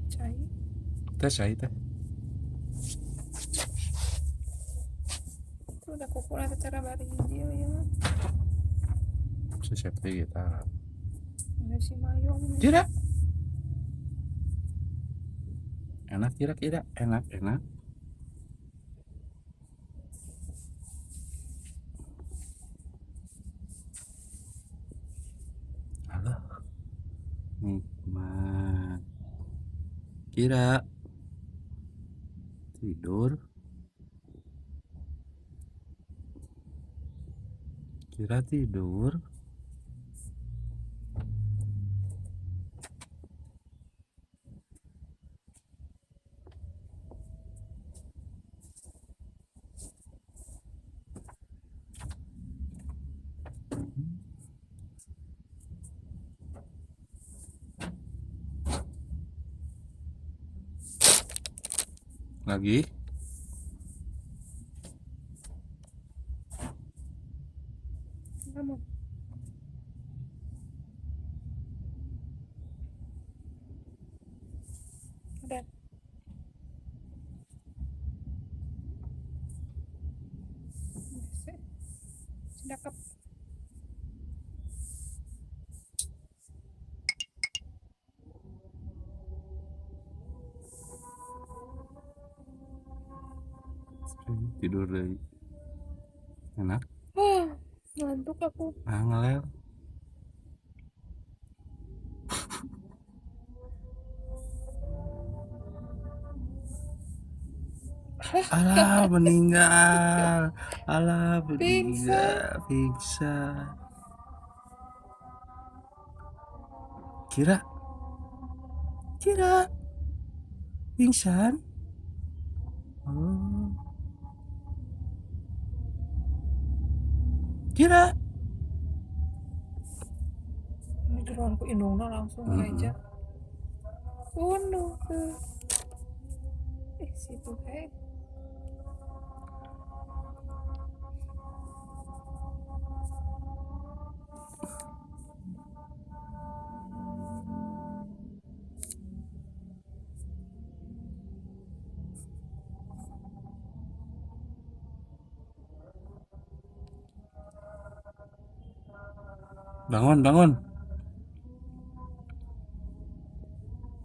cai. Teh cai teh. Itu udah kukuran secara bari hijau ya. Sesep teh kita. Ada si mayong. Kira. Enak kira-kira, enak. Alah, nikmat. Kira tidur. Kira tidur. Lagi. Kamu. Udah. Sedakap. Tidur deh. Enak. Ngantuk aku. Ngelel. Alah meninggal. Alah meninggal. Pingsan. Kira pingsan. Oh. Kira Ini jeroan ku indungna langsung aja. Bunuh tuh. Situ kayak. bangun.